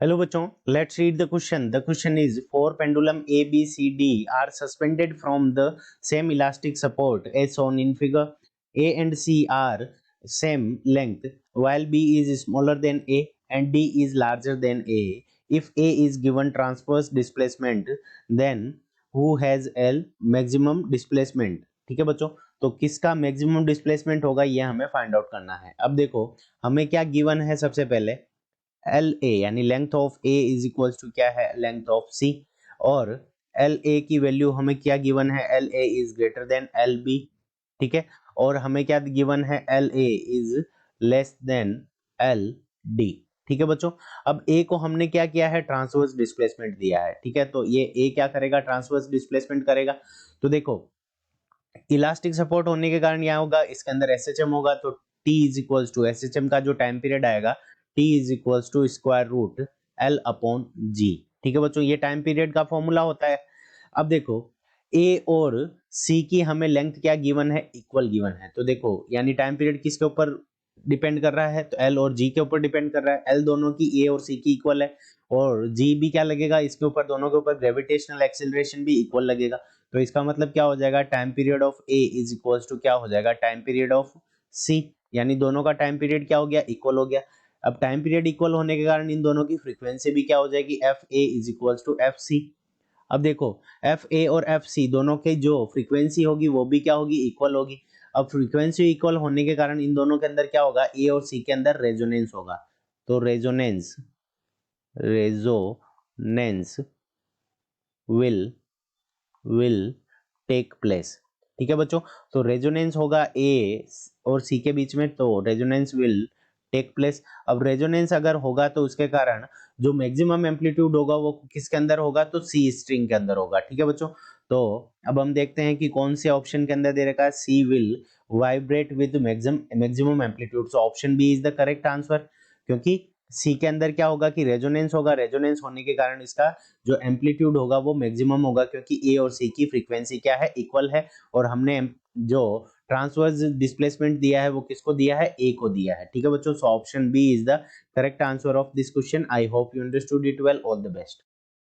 Hello bachon, let's read the question. The question is, four pendulum A, B, C, D are suspended from the same elastic support as shown in figure. A and C are same length while B is smaller than A and D is larger than A. If A is given transverse displacement, then who has L maximum displacement? ठीक है बच्चों, तो किसका maximum displacement होगा ये हमें find out करना है। अब देखो हमें क्या गिवन है, सबसे पहले एल ए यानी length of A is equals to क्या है, लेंथ ऑफ सी। और एल ए की वैल्यू हमें क्या गिवन है, L A is greater than L B. ठीक है, और हमें क्या गिवन है, L A is less than L D. ठीक है बच्चों, अब ए को हमने क्या किया है, ट्रांसवर्स डिस्प्लेसमेंट दिया है। ठीक है, तो ये ए क्या करेगा, ट्रांसवर्स डिस्प्लेसमेंट करेगा। तो देखो इलास्टिक सपोर्ट होने के कारण क्या होगा, इसके अंदर एसएचएम होगा, तो T is equals to SHM का जो टाइम पीरियड आएगा T is equals to square root L upon G. ठीक है बच्चों, ये टाइम पीरियड का फॉर्मूला होता है। अब देखो ए और सी की हमें लेंथ क्या गिवन है, इक्वल गिवन है। तो देखो यानी टाइम पीरियड किसके ऊपर डिपेंड कर रहा है, तो एल और जी के ऊपर डिपेंड कर रहा है। एल दोनों की ए और सी की इक्वल है, और जी भी क्या लगेगा इसके ऊपर, दोनों के ऊपर ग्रेविटेशनल एक्सेलरेशन भी इक्वल लगेगा। तो इसका मतलब क्या हो जाएगा, time period of A is equals to क्या हो जाएगा, टाइम पीरियड ऑफ सी। यानी दोनों का टाइम पीरियड क्या हो गया, इक्वल हो गया। अब टाइम पीरियड इक्वल होने के कारण इन दोनों की फ्रीक्वेंसी भी क्या हो जाएगी, F A is equals to F C. अब देखो एफ ए और एफ सी दोनों के जो फ्रीक्वेंसी होगी वो भी क्या होगी, इक्वल होगी। अब फ्रीक्वेंसी इक्वल होने के कारण इन दोनों के अंदर क्या होगा, ए और सी के अंदर रेजोनेंस होगा। तो resonance resonance will take place. ठीक है बच्चों, तो रेजोनेंस होगा ए और सी के बीच में, तो रेजोनेंस विल टेक प्लेस। अब रेजोनेंस अगर होगा तो उसके कारण जो मैक्सिमम एम्पलीट्यूड होगा वो किसके अंदर होगा, तो सी स्ट्रिंग के अंदर होगा। ठीक है बच्चों, तो अब हम देखते हैं कि कौन से ऑप्शन के अंदर दे रखा है, C will vibrate with maximum amplitude. So option B is the correct answer, क्योंकि सी के अंदर क्या होगा कि रेजोनेंस होगा, रेजोनेंस होने के कारण इसका जो एम्पलीट्यूड होगा वो मैक्सिमम होगा, क्योंकि ए और सी की फ्रीक्वेंसी क्या है, इक्वल है। और हमने जो ट्रांसवर्स डिस्प्लेसमेंट दिया है वो किसको दिया है, ए को दिया है। ठीक है बच्चों, so option B is the correct answer of this question. I hope you understood it well. All the best.